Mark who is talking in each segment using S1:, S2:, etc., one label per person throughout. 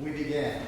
S1: we begin.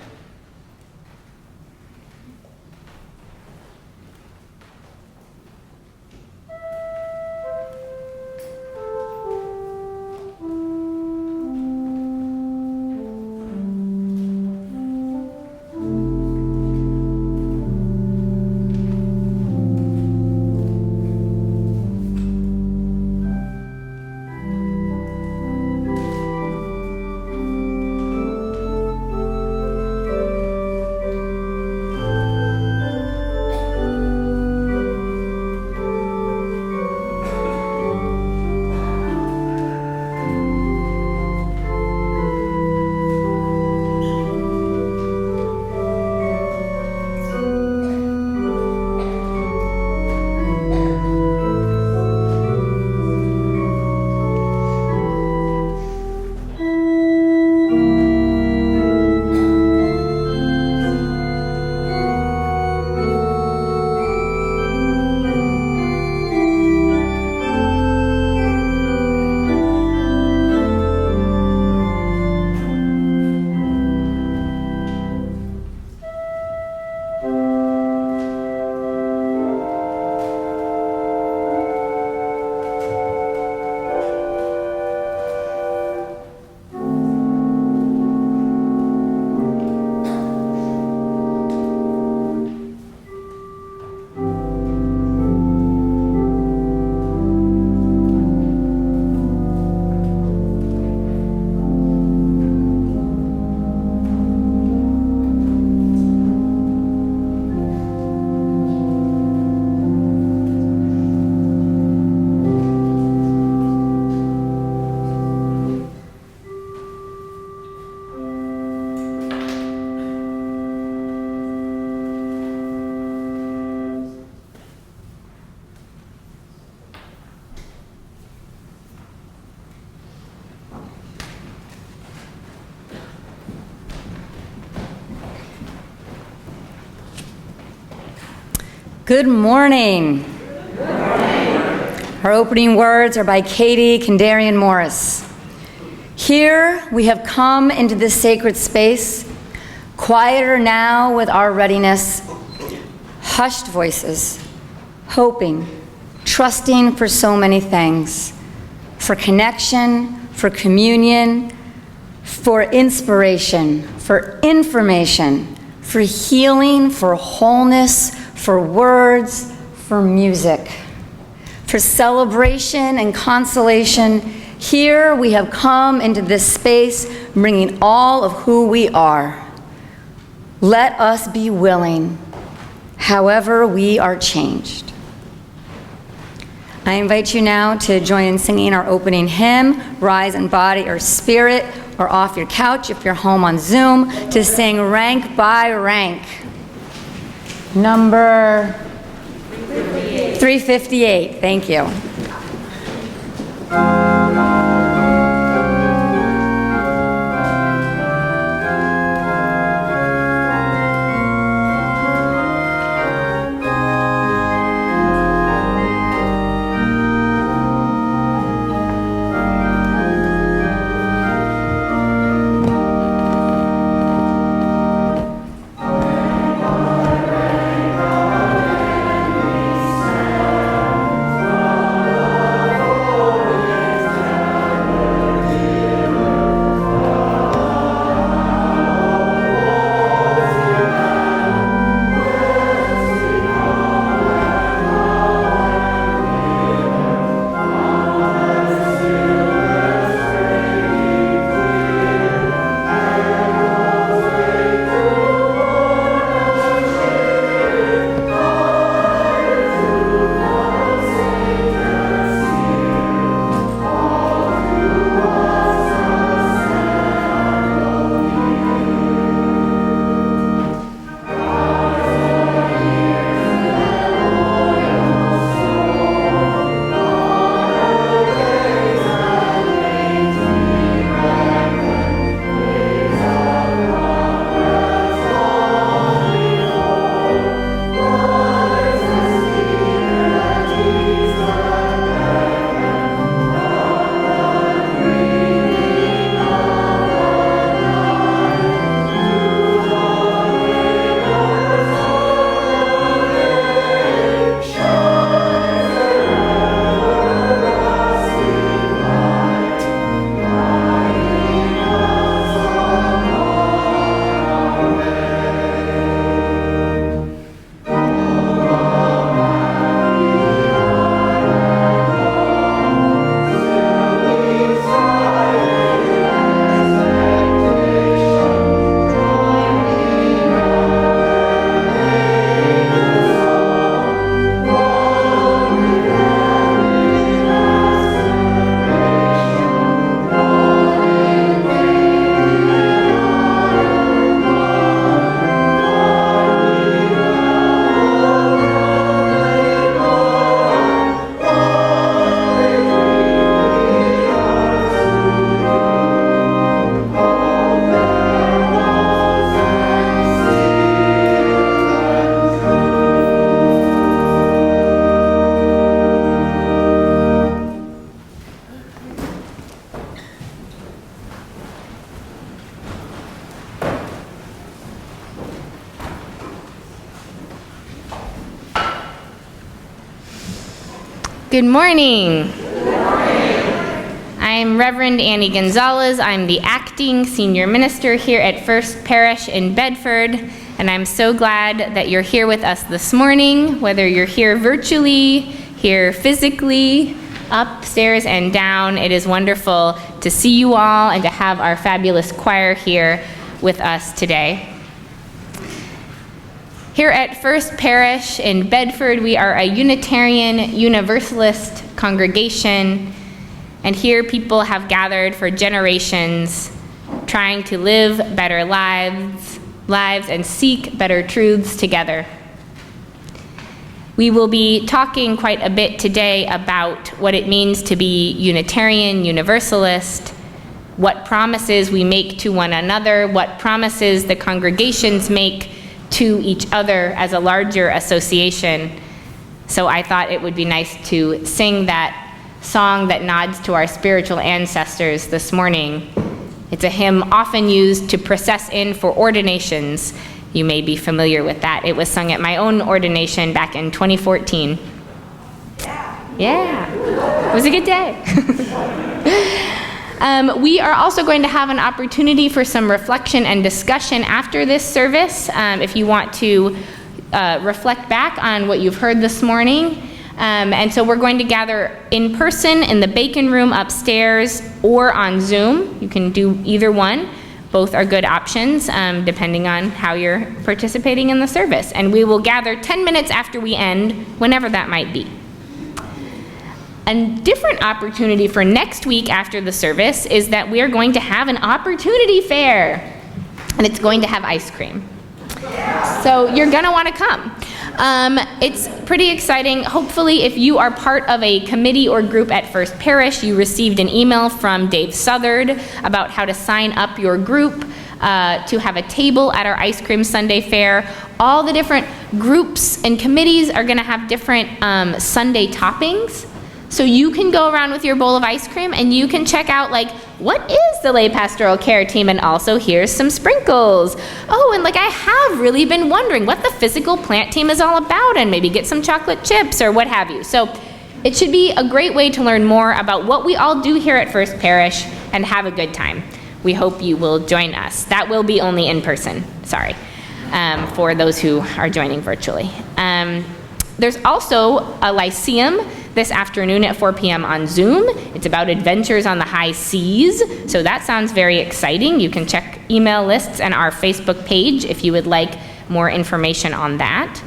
S2: Good morning.
S3: Good morning.
S2: Our opening words are by Katie Kandarian Morris. Here we have come into this sacred space, quieter now with our readiness, hushed voices, hoping, trusting for so many things, for connection, for communion, for inspiration, for information, for healing, for wholeness, for words, for music, for celebration and consolation. Here we have come into this space, bringing all of who we are. Let us be willing, however we are changed. I invite you now to join in singing our opening hymn, Rise in Body or Spirit, or off your couch if you're home on Zoom, to sing Rank by Rank. Number 358. Thank you.
S1: Good morning. I'm Reverend Annie Gonzalez. I'm the acting senior minister here at First Parish in Bedford, and I'm so glad that you're here with us this morning, whether you're here virtually, here physically, upstairs and down. It is wonderful to see you all and to have our fabulous choir here with us today. Here at First Parish in Bedford, we are a Unitarian Universalist congregation, and here people have gathered for generations trying to live better lives and seek better truths together. We will be talking quite a bit today about what it means to be Unitarian Universalist, what promises we make to one another, what promises the congregations make to each other as a larger association. So I thought it would be nice to sing that song that nods to our spiritual ancestors this morning. It's a hymn often used to process in for ordinations. You may be familiar with that. It was sung at my own ordination back in 2014. Yeah. It was a good day. We are also going to have an opportunity for some reflection and discussion after this service. If you want to reflect back on what you've heard this morning. And so we're going to gather in person in the Bacon Room upstairs or on Zoom. You can do either one. Both are good options, depending on how you're participating in the service. And we will gather 10 minutes after we end, whenever that might be. A different opportunity for next week after the service is that we are going to have an opportunity fair, and it's going to have ice cream. So you're going to want to come. It's pretty exciting. Hopefully, if you are part of a committee or group at First Parish, you received an email from Dave Southard about how to sign up your group to have a table at our Ice Cream Sunday Fair. All the different groups and committees are going to have different Sunday toppings. So you can go around with your bowl of ice cream and you can check out, like, what is the lay pastoral care team? And also, here's some sprinkles. Oh, and I have really been wondering what the physical plant team is all about, and maybe get some chocolate chips or what have you. So it should be a great way to learn more about what we all do here at First Parish and have a good time. We hope you will join us. That will be only in person, for those who are joining virtually. There's also a Lyceum this afternoon at 4 p.m. on Zoom. It's about adventures on the high seas, so that sounds very exciting. You can check email lists and our Facebook page if you would like more information on that.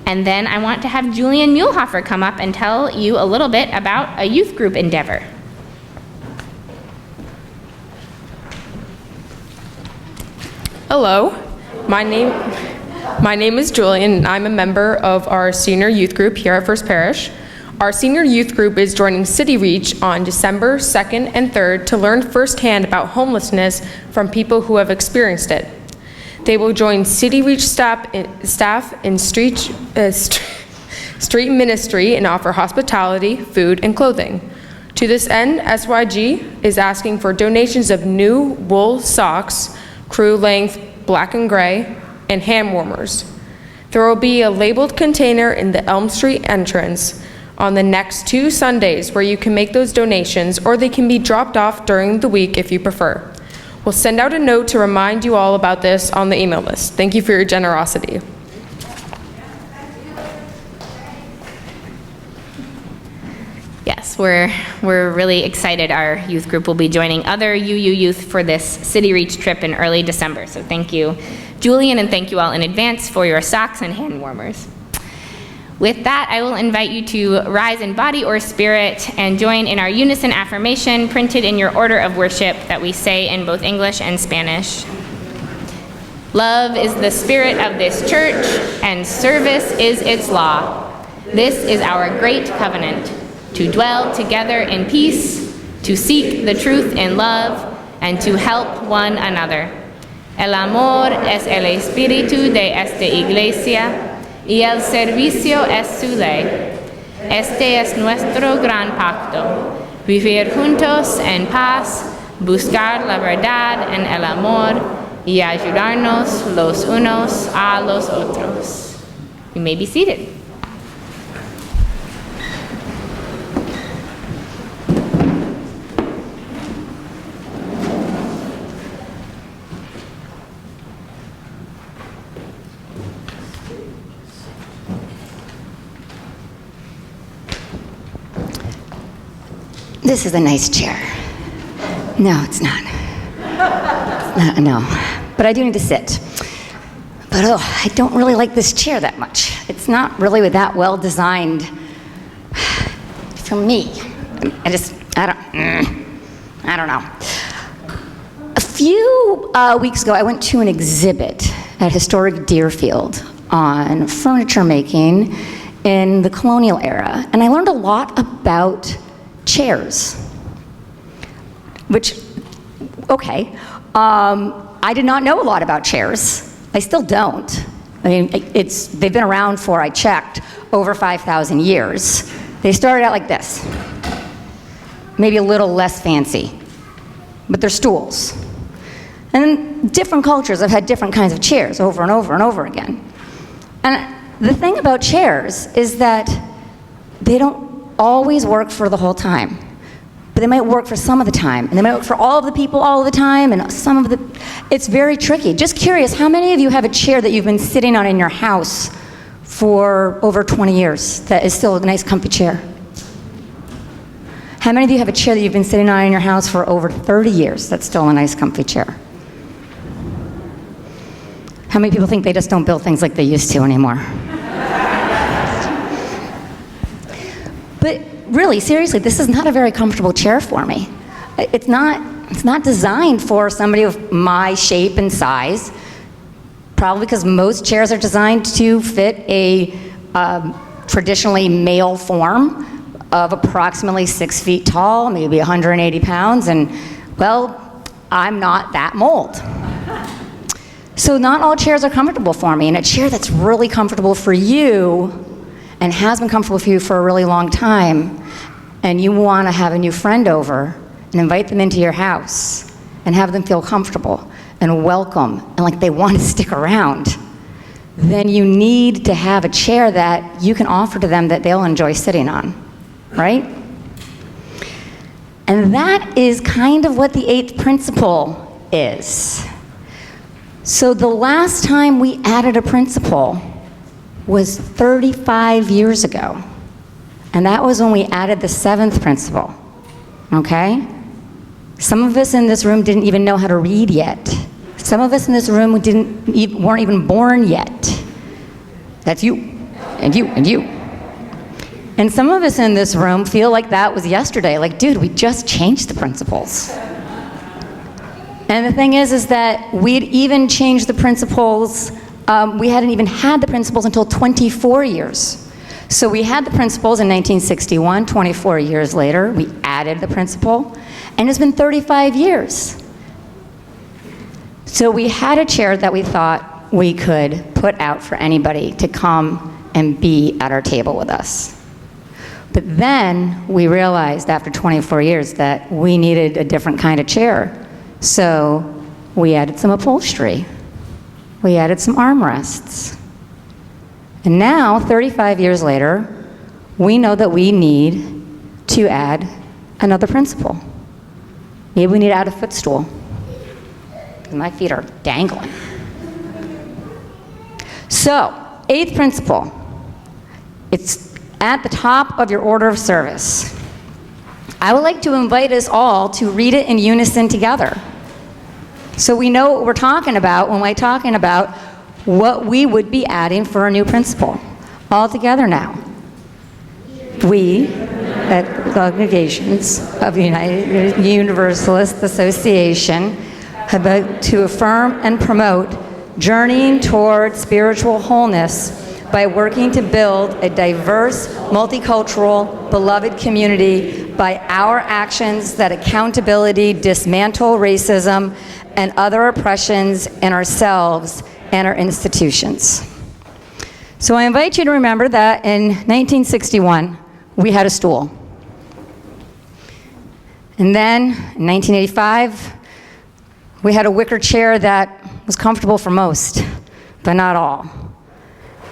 S1: And then I want to have Julian Muehlhofer come up and tell you a little bit about a youth group endeavor.
S3: Hello, my name is Julian, and I'm a member of our senior youth group here at First Parish. Our senior youth group is joining City Reach on December 2nd and 3rd to learn firsthand about homelessness from people who have experienced it. They will join City Reach staff in street ministry and offer hospitality, food, and clothing. To this end, SYG is asking for donations of new wool socks, crew length, black and gray, and hand warmers. There will be a labeled container in the Elm Street entrance on the next 2 Sundays where you can make those donations, or they can be dropped off during the week if you prefer. We'll send out a note to remind you all about this on the email list. Thank you for your generosity.
S1: Yes, we're really excited. Our youth group will be joining other UU youth for this City Reach trip in early December. So thank you, Julian, and thank you all in advance for your socks and hand warmers. With that, I will invite you to rise in body or spirit and join in our unison affirmation printed in your order of worship that we say in both English and Spanish. Love is the spirit of this church, and service is its law. This is our great covenant, to dwell together in peace, to seek the truth in love, and to help one another. El amor es el espíritu de esta iglesia, y el servicio es su ley. Este es nuestro gran pacto, vivir juntos en paz, buscar la verdad en el amor, y ayudarnos los unos a los otros. You may be seated.
S2: This is a nice chair. No, it's not. No. But I do need to sit. But I don't really like this chair that much. It's not really that well designed for me. I don't know. A few weeks ago, I went to an exhibit at Historic Deerfield on furniture making in the colonial era, and I learned a lot about chairs, which, okay. I did not know a lot about chairs. I still don't. I mean, they've been around for, I checked, over 5,000 years. They started out like this, maybe a little less fancy, but they're stools. And then different cultures have had different kinds of chairs over and over and over again. And the thing about chairs is that they don't always work for the whole time. But they might work for some of the time, and they might work for all of the people all of the time, and some of the, it's very tricky. Just curious, how many of you have a chair that you've been sitting on in your house for over 20 years that is still a nice comfy chair? How many of you have a chair that you've been sitting on in your house for over 30 years that's still a nice comfy chair? How many people think they just don't build things like they used to anymore? But really, seriously, this is not a very comfortable chair for me. It's not designed for somebody of my shape and size, probably because most chairs are designed to fit a traditionally male form of approximately 6 feet tall, maybe 180 pounds, and, well, I'm not that mold. So not all chairs are comfortable for me, and a chair that's really comfortable for you and has been comfortable for you for a really long time, and you want to have a new friend over and invite them into your house and have them feel comfortable and welcome and like they want to stick around, then you need to have a chair that you can offer to them that they'll enjoy sitting on, right? And that is kind of what the 8th principle is. So the last time we added a principle was 35 years ago. And that was when we added the 7th principle, okay? Some of us in this room didn't even know how to read yet. Some of us in this room weren't even born yet. That's you, and you, and you. And some of us in this room feel like that was yesterday. Like, dude, we just changed the principles. And the thing is that we'd even changed the principles. We hadn't even had the principles until 24 years. So we had the principles in 1961, 24 years later, we added the principle, and it's been 35 years. So we had a chair that we thought we could put out for anybody to come and be at our table with us. But then we realized after 24 years that we needed a different kind of chair. So we added some upholstery. We added some armrests. And now, 35 years later, we know that we need to add another principle. Maybe we need to add a footstool, because my feet are dangling. So, 8th principle. It's at the top of your order of service. I would like to invite us all to read it in unison together, so we know what we're talking about when we're talking about what we would be adding for a new principle. All together now. We, at the congregations of the United Universalist Association, about to affirm and promote journeying toward spiritual wholeness by working to build a diverse, multicultural, beloved community by our actions that accountability dismantle racism and other oppressions in ourselves and our institutions. So I invite you to remember that in 1961, we had a stool. And then, in 1985, we had a wicker chair that was comfortable for most, but not all.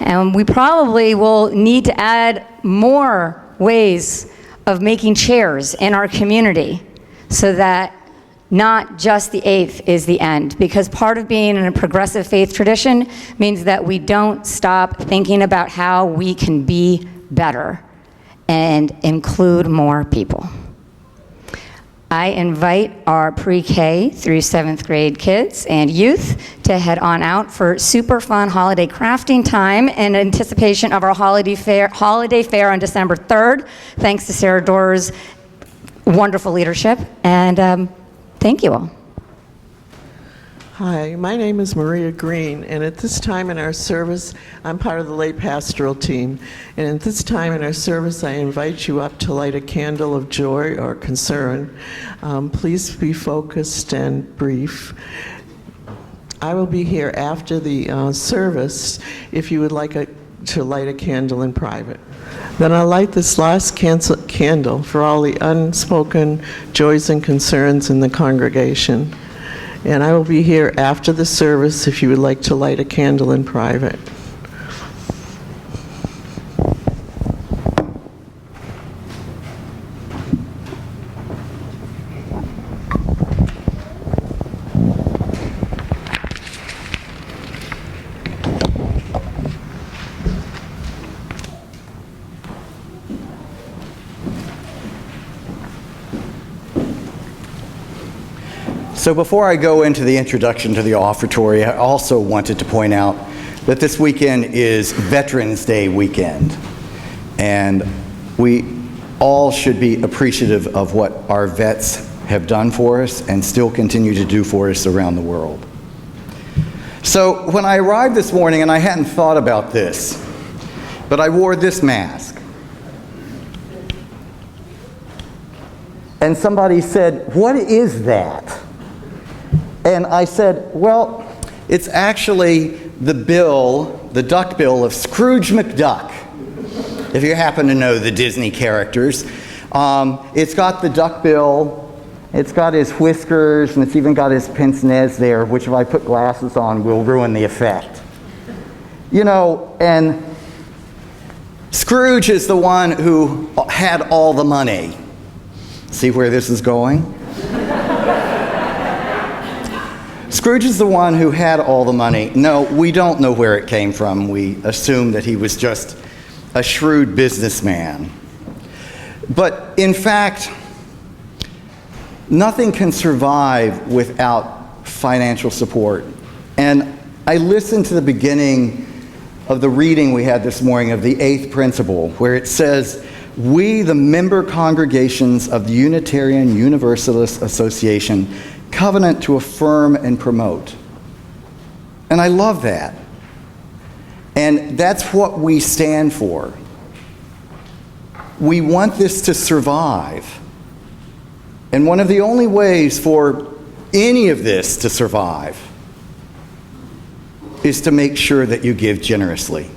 S2: And we probably will need to add more ways of making chairs in our community so that not just the 8th is the end, because part of being in a progressive faith tradition means that we don't stop thinking about how we can be better and include more people. I invite our pre-K through 7th grade kids and youth to head on out for super fun holiday crafting time in anticipation of our holiday fair on December 3rd. Thanks to Sarah Doerr's wonderful leadership, and thank you all.
S4: Hi, my name is Maria Green, and at this time in our service, I'm part of the lay pastoral team, and at this time in our service, I invite you up to light a candle of joy or concern. Please be focused and brief. I will be here after the service if you would like to light a candle in private. Then I'll light this last candle for all the unspoken joys and concerns in the congregation. And I will be here after the service if you would like to light a candle in private.
S5: So before I go into the introduction to the offertory, I also wanted to point out that this weekend is Veterans Day weekend. And we all should be appreciative of what our vets have done for us and still continue to do for us around the world. So when I arrived this morning, and I hadn't thought about this, but I wore this mask. And somebody said, "What is that?" And I said, well, it's actually the duck bill of Scrooge McDuck, if you happen to know the Disney characters. It's got the duck bill, it's got his whiskers, and it's even got his pince-nez there, which if I put glasses on will ruin the effect. You know, and Scrooge is the one who had all the money. See where this is going? Scrooge is the one who had all the money. No, we don't know where it came from. We assume that he was just a shrewd businessman. But in fact, nothing can survive without financial support. And I listened to the beginning of the reading we had this morning of the 8th principle, where it says, "We, the member congregations of the Unitarian Universalist Association, covenant to affirm and promote." And I love that. And that's what we stand for. We want this to survive. And one of the only ways for any of this to survive is to make sure that you give generously.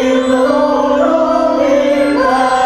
S6: In the Lord, all in the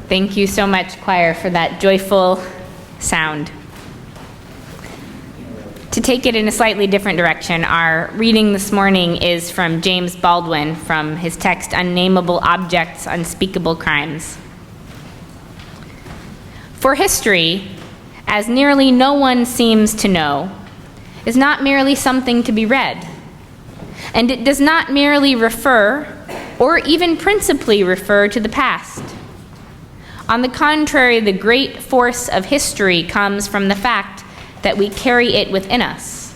S1: Thank you so much, choir, for that joyful sound. To take it in a slightly different direction, our reading this morning is from James Baldwin from his text, Unnameable Objects, Unspeakable Crimes. For history, as nearly no one seems to know, is not merely something to be read, and it does not merely refer, or even principally refer, to the past. On the contrary, the great force of history comes from the fact that we carry it within us,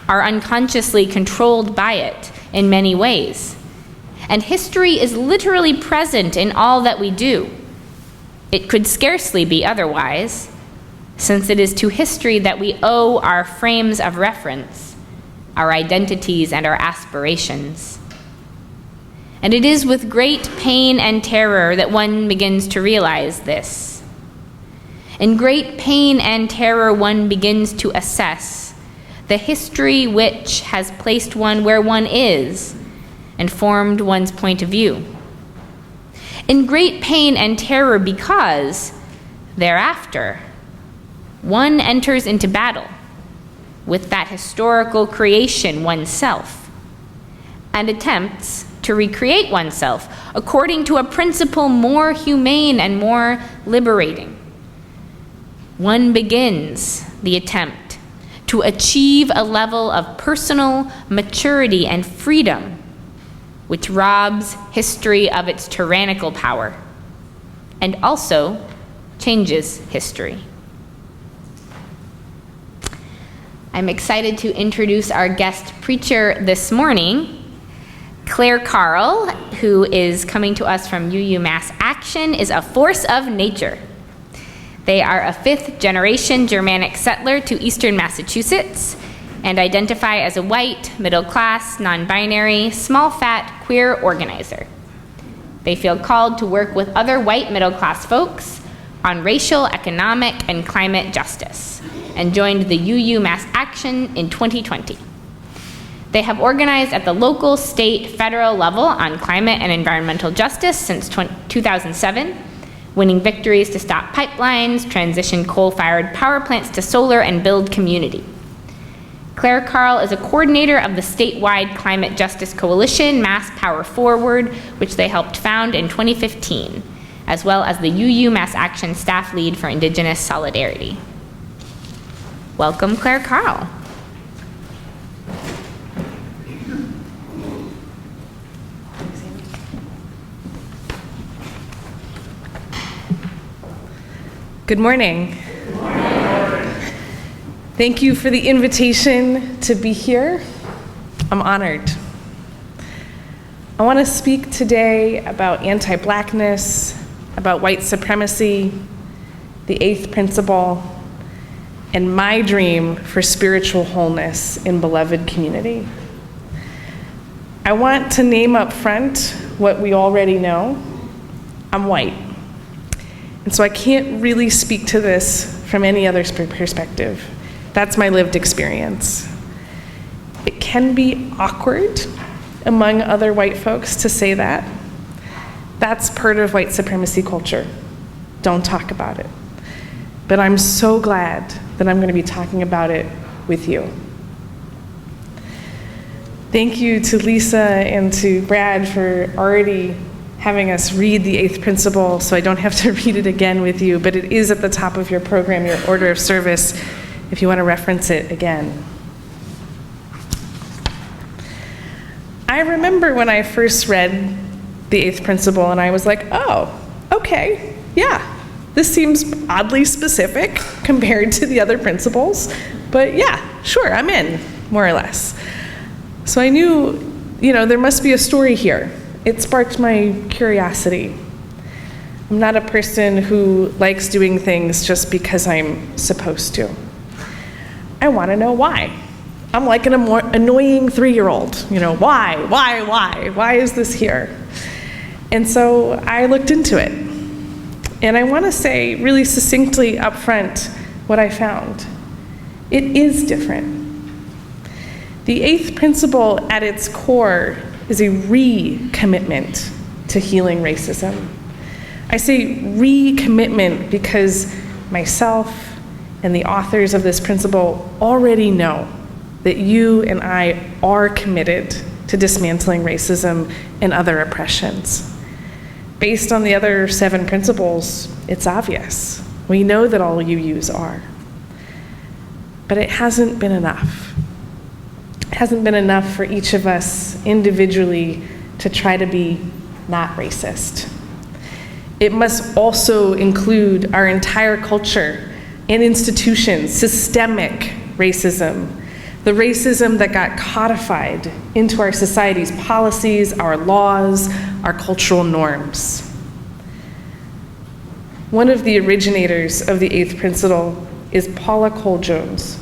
S1: are unconsciously controlled by it in many ways. And history is literally present in all that we do. It could scarcely be otherwise, since it is to history that we owe our frames of reference, our identities, and our aspirations. And it is with great pain and terror that one begins to realize this. In great pain and terror, one begins to assess the history which has placed one where one is and formed one's point of view. In great pain and terror because, thereafter, one enters into battle with that historical creation oneself and attempts to recreate oneself according to a principle more humane and more liberating. One begins the attempt to achieve a level of personal maturity and freedom which robs history of its tyrannical power and also changes history. I'm excited to introduce our guest preacher this morning, Karl, who is coming to us from UMass Action, is a force of nature. They are a fifth-generation Germanic settler to eastern Massachusetts and identify as a white, middle-class, non-binary, small-fat, queer organizer. They feel called to work with other white middle-class folks on racial, economic, and climate justice, and joined the UMass Action in 2020. They have organized at the local, state, federal level on climate and environmental justice since 2007, winning victories to stop pipelines, transition coal-fired power plants to solar, and build community. Karl is a coordinator of the statewide Climate Justice Coalition, Mass Power Forward, which they helped found in 2015, as well as the UMass Action staff lead for Indigenous Solidarity. Welcome, Karl.
S6: Good morning. Good morning. Thank you for the invitation to be here. I'm honored. I want to speak today about anti-Blackness, about white supremacy, the eighth principle, and my dream for spiritual wholeness in beloved community. I want to name up front what we already know. I'm white. And so I can't really speak to this from any other perspective. That's my lived experience. It can be awkward among other white folks to say that. That's part of white supremacy culture. Don't talk about it. But I'm so glad that I'm going to be talking about it with you. Thank you to Lisa and to Brad for already having us read the eighth principle, so I don't have to read it again with you, but it is at the top of your program, your order of service, if you want to reference it again. I remember when I first read the eighth principle and I was like, oh, okay, yeah, this seems oddly specific compared to the other principles, but yeah, sure, I'm in, more or less. So I knew, there must be a story here. It sparked my curiosity. I'm not a person who likes doing things just because I'm supposed to. I want to know why. I'm like an annoying 3-year-old. Why is this here? And so I looked into it. And I want to say really succinctly up front what I found. It is different. The eighth principle at its core is a recommitment to healing racism, I say recommitment because myself and the authors of this principle already know that you and I are committed to dismantling racism and other oppressions. Based on the other 7 principles, it's obvious. We know that all UUs are. But it hasn't been enough. It hasn't been enough for each of us individually to try to be not racist. It must also include our entire culture and institutions, systemic racism, the racism that got codified into our society's policies, our laws, our cultural norms. One of the originators of the 8th principle is Paula Cole-Jones,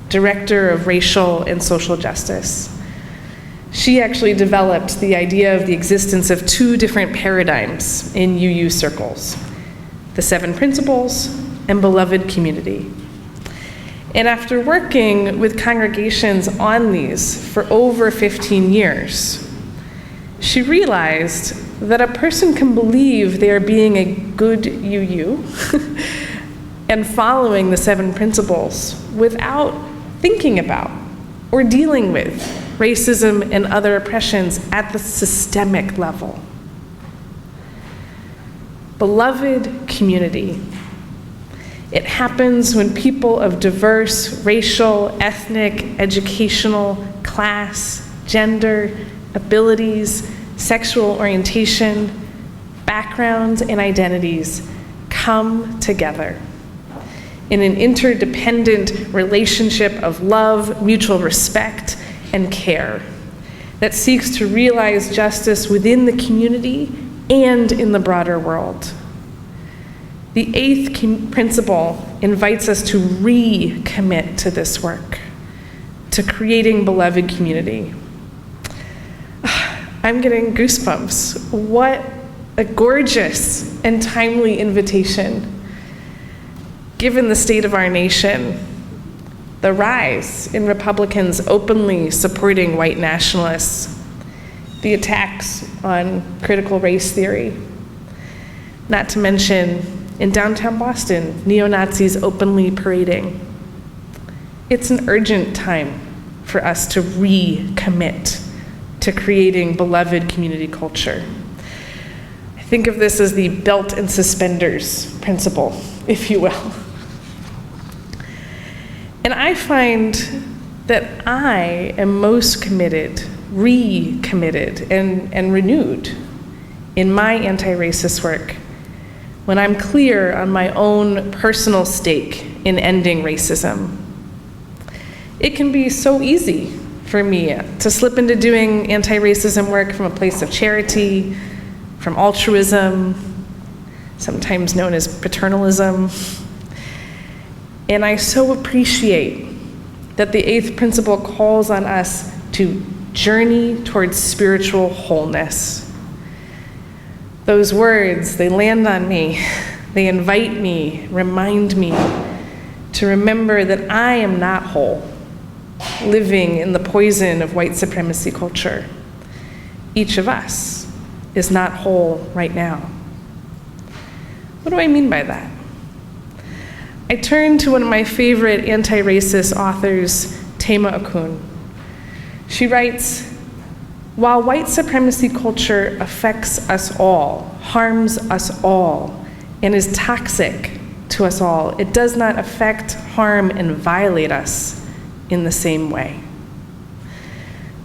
S6: Director of Racial and Social Justice. She actually developed the idea of the existence of 2 different paradigms in UU circles, the 7 principles and beloved community. And after working with congregations on these for over 15 years, she realized that a person can believe they are being a good UU and following the 7 principles without thinking about or dealing with racism and other oppressions at the systemic level. Beloved community. It happens when people of diverse racial, ethnic, educational, class, gender, abilities, sexual orientation, backgrounds, and identities come together in an interdependent relationship of love, mutual respect, and care that seeks to realize justice within the community and in the broader world. The 8th principle invites us to recommit to this work, to creating beloved community. I'm getting goosebumps. What a gorgeous and timely invitation. Given the state of our nation, the rise in Republicans openly supporting white nationalists, the attacks on critical race theory, not to mention in downtown Boston, neo-Nazis openly parading. It's an urgent time for us to recommit to creating beloved community culture. I think of this as the belt and suspenders principle, if you will. And I find that I am most committed, recommitted, and renewed in my anti-racist work when I'm clear on my own personal stake in ending racism. It can be so easy for me to slip into doing anti-racism work from a place of charity, from altruism, sometimes known as paternalism. And I so appreciate that the 8th principle calls on us to journey towards spiritual wholeness. Those words, they land on me, they invite me, remind me to remember that I am not whole, living in the poison of white supremacy culture. Each of us is not whole right now. What do I mean by that? I turn to one of my favorite anti-racist authors, Tema Okun. She writes, "While white supremacy culture affects us all, harms us all, and is toxic to us all, it does not affect, harm, and violate us in the same way.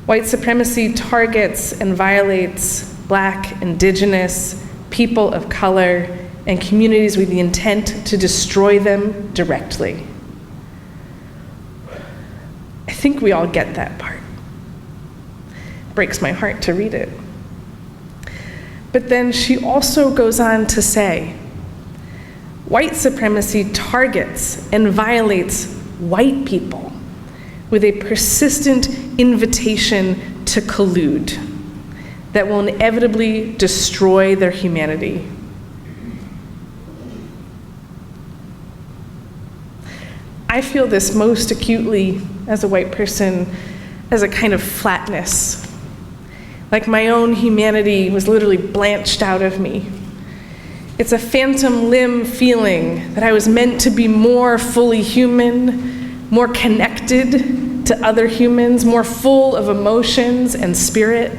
S6: White supremacy targets and violates Black, Indigenous, people of color, and communities with the intent to destroy them directly." I think we all get that part. It breaks my heart to read it. But then she also goes on to say, white supremacy targets and violates white people with a persistent invitation to collude that will inevitably destroy their humanity. I feel this most acutely as a white person, as a kind of flatness. Like my own humanity was literally blanched out of me. It's a phantom limb feeling that I was meant to be more fully human, more connected to other humans, more full of emotions and spirit.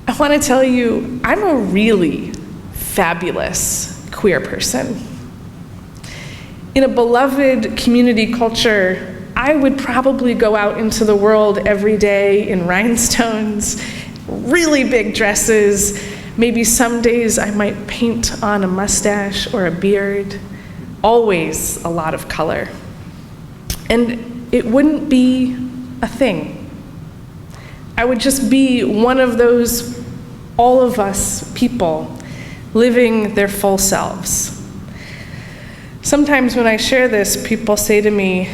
S6: I want to tell you, I'm a really fabulous queer person. In a beloved community culture, I would probably go out into the world every day in rhinestones, really big dresses. Maybe some days I might paint on a mustache or a beard. Always a lot of color. And it wouldn't be a thing. I would just be one of those all of us people living their full selves. Sometimes when I share this, people say to me,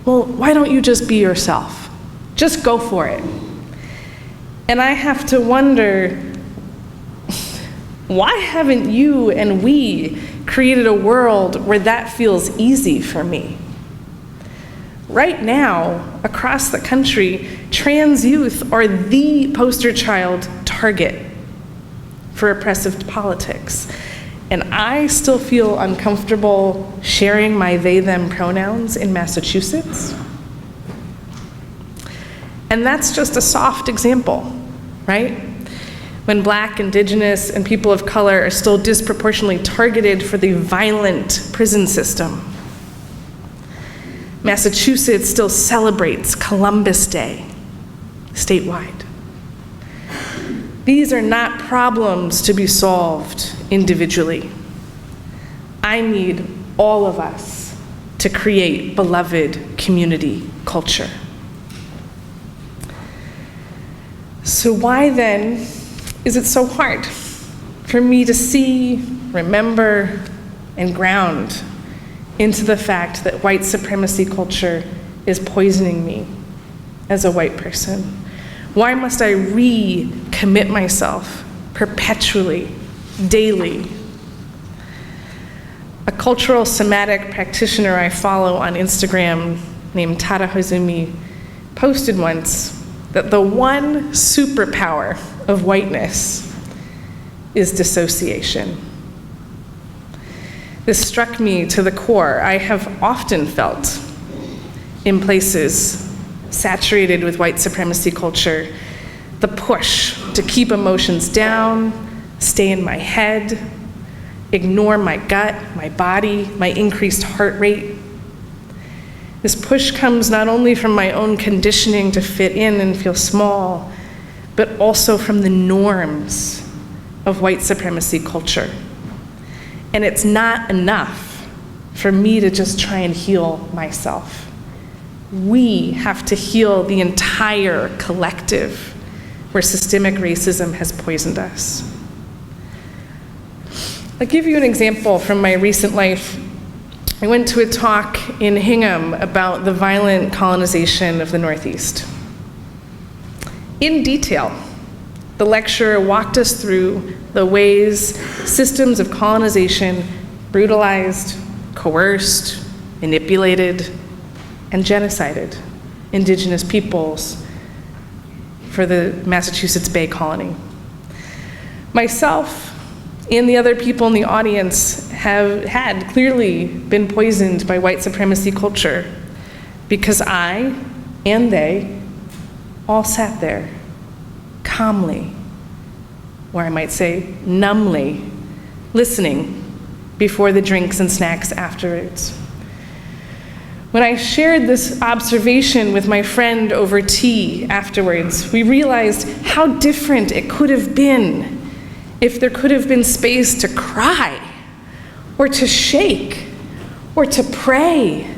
S6: well, why don't you just be yourself? Just go for it. And I have to wonder, why haven't you and we created a world where that feels easy for me? Right now, across the country, trans youth are the poster child target for oppressive politics. And I still feel uncomfortable sharing my they/them pronouns in Massachusetts. And that's just a soft example, right? When Black, Indigenous, and people of color are still disproportionately targeted for the violent prison system. Massachusetts still celebrates Columbus Day statewide. These are not problems to be solved individually. I need all of us to create beloved community culture. So why then is it so hard for me to see, remember, and ground into the fact that white supremacy culture is poisoning me as a white person? Why must I recommit myself perpetually, daily? A cultural somatic practitioner I follow on Instagram named Tara Hazumi posted once that the one superpower of whiteness is dissociation. This struck me to the core. I have often felt in places saturated with white supremacy culture, the push to keep emotions down, stay in my head, ignore my gut, my body, my increased heart rate. This push comes not only from my own conditioning to fit in and feel small, but also from the norms of white supremacy culture. And it's not enough for me to just try and heal myself. We have to heal the entire collective where systemic racism has poisoned us. I'll give you an example from my recent life. I went to a talk in Hingham about the violent colonization of the Northeast. In detail, the lecturer walked us through the ways systems of colonization brutalized, coerced, manipulated, and genocided Indigenous peoples for the Massachusetts Bay Colony. Myself and the other people in the audience had clearly been poisoned by white supremacy culture because I and they all sat there calmly, or I might say numbly, listening before the drinks and snacks afterwards. When I shared this observation with my friend over tea afterwards, we realized how different it could have been if there could have been space to cry, or to shake, or to pray.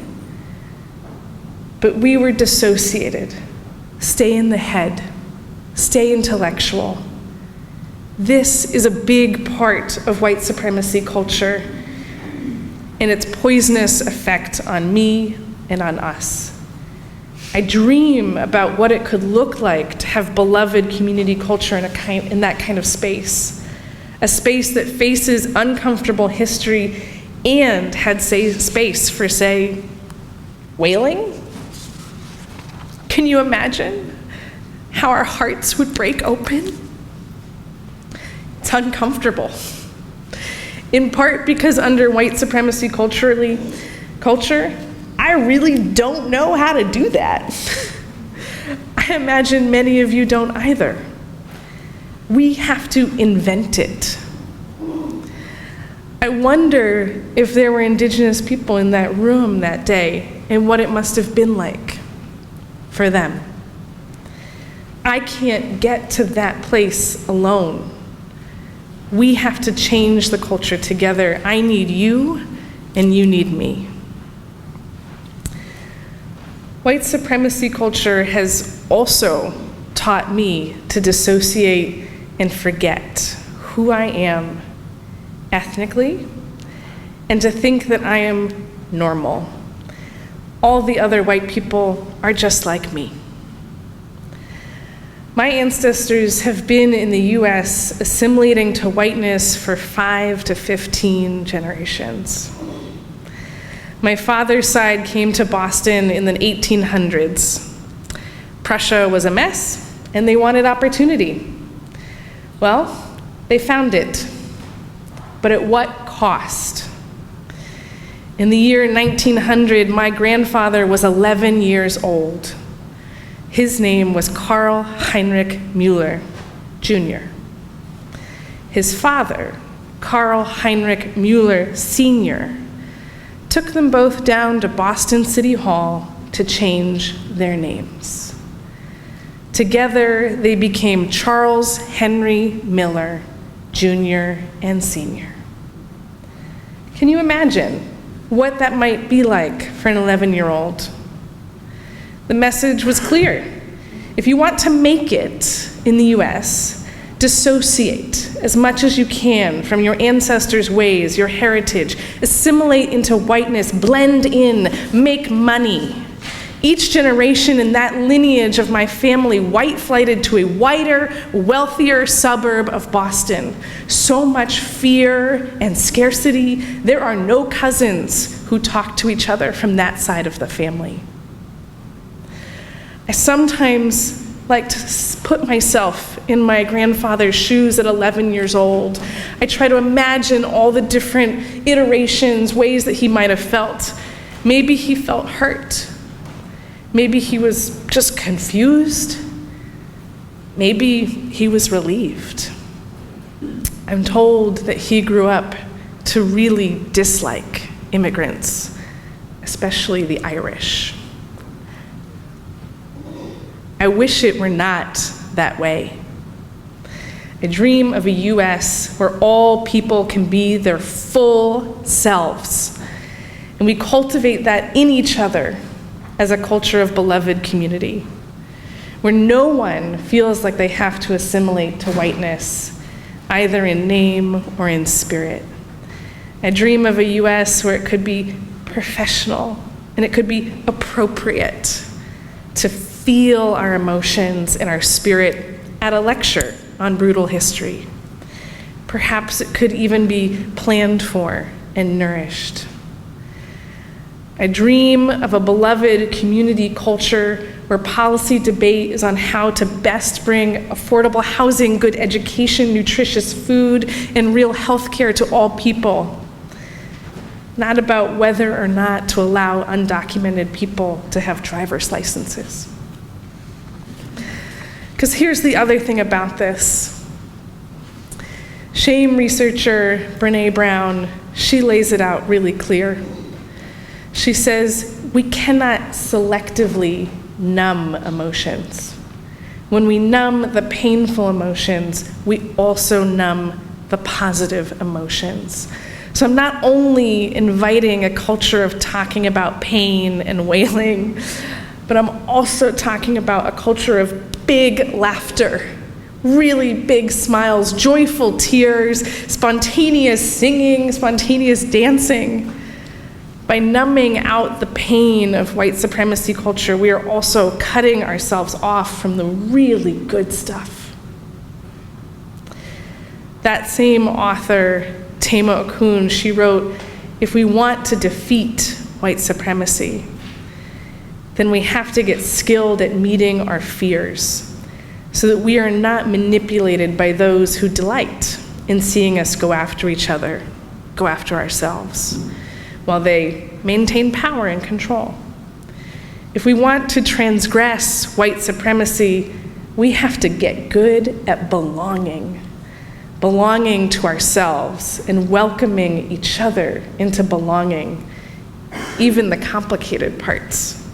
S6: But we were dissociated. Stay in the head, stay intellectual. This is a big part of white supremacy culture and its poisonous effect on me and on us. I dream about what it could look like to have beloved community culture in that kind of space. A space that faces uncomfortable history and had space for, say, wailing? Can you imagine how our hearts would break open? It's uncomfortable. In part because under white supremacy culture, I really don't know how to do that. I imagine many of you don't either. We have to invent it. I wonder if there were Indigenous people in that room that day and what it must have been like for them. I can't get to that place alone. We have to change the culture together. I need you, and you need me. White supremacy culture has also taught me to dissociate and forget who I am ethnically, and to think that I am normal. All the other white people are just like me. My ancestors have been in the US assimilating to whiteness for 5 to 15 generations. My father's side came to Boston in the 1800s. Prussia was a mess, and they wanted opportunity. Well, they found it. But at what cost? In the year 1900, my grandfather was 11 years old. His name was Karl Heinrich Müeller, Jr. His father, Karl Heinrich Müeller, Sr., took them both down to Boston City Hall to change their names. Together, they became Charles Henry Miller, Jr. and Sr. Can you imagine what that might be like for an 11-year-old? The message was clear. If you want to make it in the US, dissociate as much as you can from your ancestors' ways, your heritage, assimilate into whiteness, blend in, make money. Each generation in that lineage of my family white-flighted to a whiter, wealthier suburb of Boston. So much fear and scarcity, there are no cousins who talk to each other from that side of the family. I sometimes like to put myself in my grandfather's shoes at 11 years old. I try to imagine all the different iterations, ways that he might have felt. Maybe he felt hurt. Maybe he was just confused. Maybe he was relieved. I'm told that he grew up to really dislike immigrants, especially the Irish. I wish it were not that way. I dream of a US where all people can be their full selves, and we cultivate that in each other as a culture of beloved community, where no one feels like they have to assimilate to whiteness, either in name or in spirit. I dream of a US where it could be professional and it could be appropriate to feel our emotions and our spirit at a lecture on brutal history. Perhaps it could even be planned for and nourished. I dream of a beloved community culture where policy debate is on how to best bring affordable housing, good education, nutritious food, and real health care to all people. Not about whether or not to allow undocumented people to have driver's licenses. Because here's the other thing about this. Shame researcher Brené Brown, she lays it out really clear. She says, we cannot selectively numb emotions. When we numb the painful emotions, we also numb the positive emotions. So I'm not only inviting a culture of talking about pain and wailing, but I'm also talking about a culture of big laughter, really big smiles, joyful tears, spontaneous singing, spontaneous dancing. By numbing out the pain of white supremacy culture, we are also cutting ourselves off from the really good stuff. That same author, Tema Okun, she wrote, if we want to defeat white supremacy, then we have to get skilled at meeting our fears so that we are not manipulated by those who delight in seeing us go after each other, go after ourselves, while they maintain power and control. If we want to transgress white supremacy, we have to get good at belonging to ourselves and welcoming each other into belonging, even the complicated parts.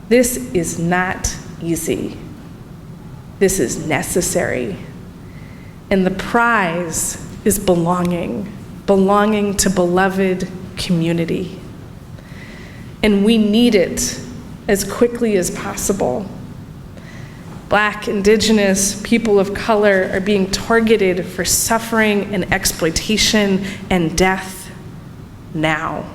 S6: This is not easy. This is necessary. And the prize is belonging to beloved community. And we need it as quickly as possible. Black, Indigenous, people of color are being targeted for suffering and exploitation and death now.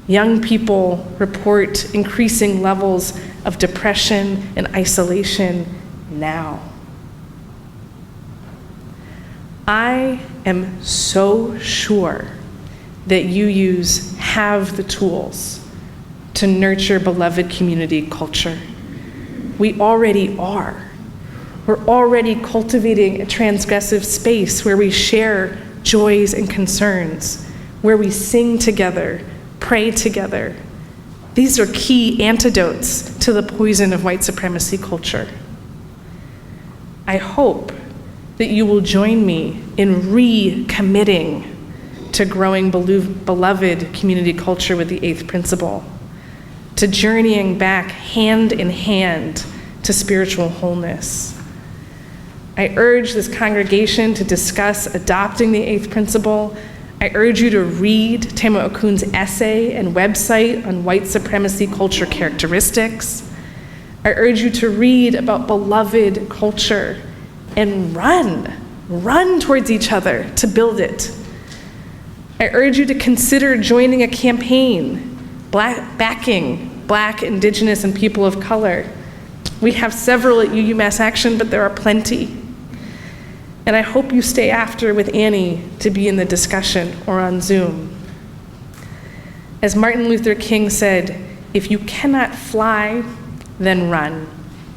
S6: Young people report increasing levels of depression and isolation now. I am so sure that UUs have the tools to nurture beloved community culture. We already are. We're already cultivating a transgressive space where we share joys and concerns, where we sing together, pray together. These are key antidotes to the poison of white supremacy culture. I hope that you will join me in recommitting to growing beloved community culture with the eighth principle, to journeying back hand in hand to spiritual wholeness. I urge this congregation to discuss adopting the eighth principle. I urge you to read Tema Okun's essay and website on white supremacy culture characteristics. I urge you to read about beloved culture and run towards each other to build it. I urge you to consider joining a campaign backing Black, Indigenous, and people of color. We have several at UU Mass Action, but there are plenty. And I hope you stay after with Annie to be in the discussion or on Zoom. As Martin Luther King said, if you cannot fly, then run.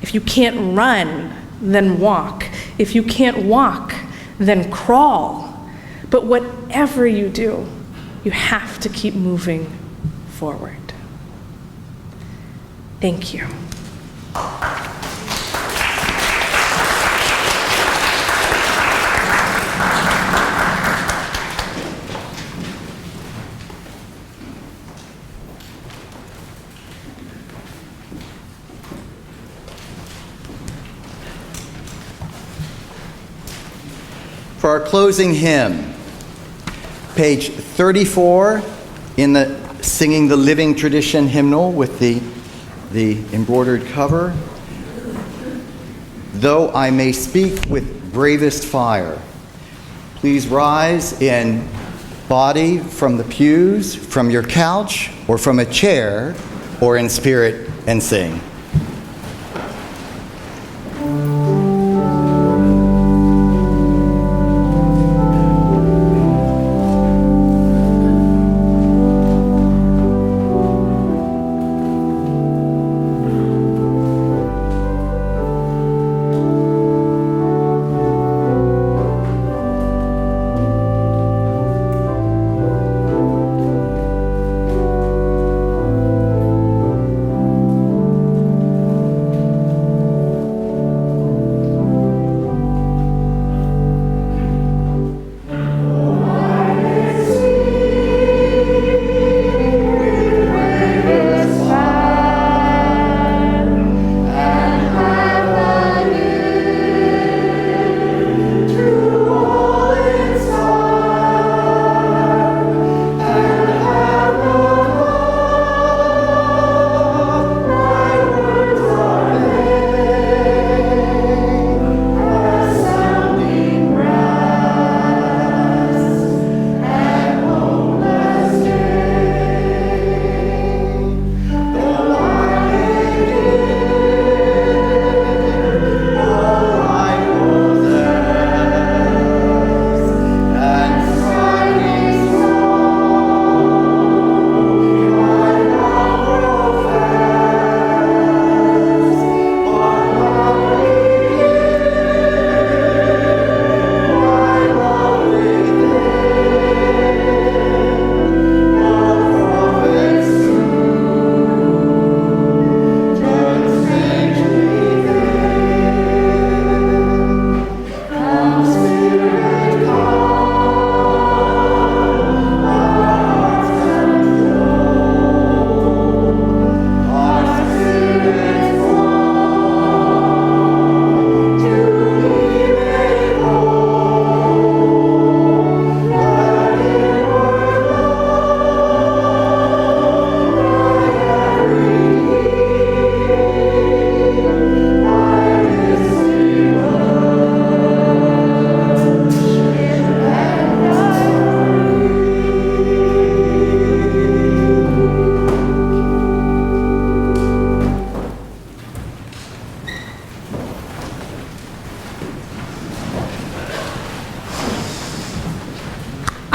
S6: If you can't run, then walk. If you can't walk, then crawl. But whatever you do, you have to keep moving forward. Thank you.
S5: For our closing hymn, page 34 in the Singing the Living Tradition hymnal with the embroidered cover. Though I may speak with bravest fire. Please rise in body from the pews, from your couch, or from a chair, or in spirit and sing.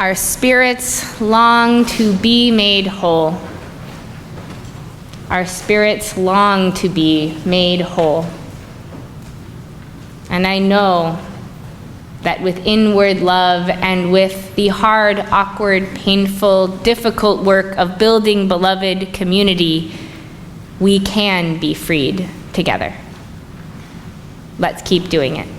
S1: our spirits long to be made whole. Our spirits long to be made whole. And I know that with inward love and with the hard, awkward, painful, difficult work of building beloved community, we can be freed together. Let's keep doing it.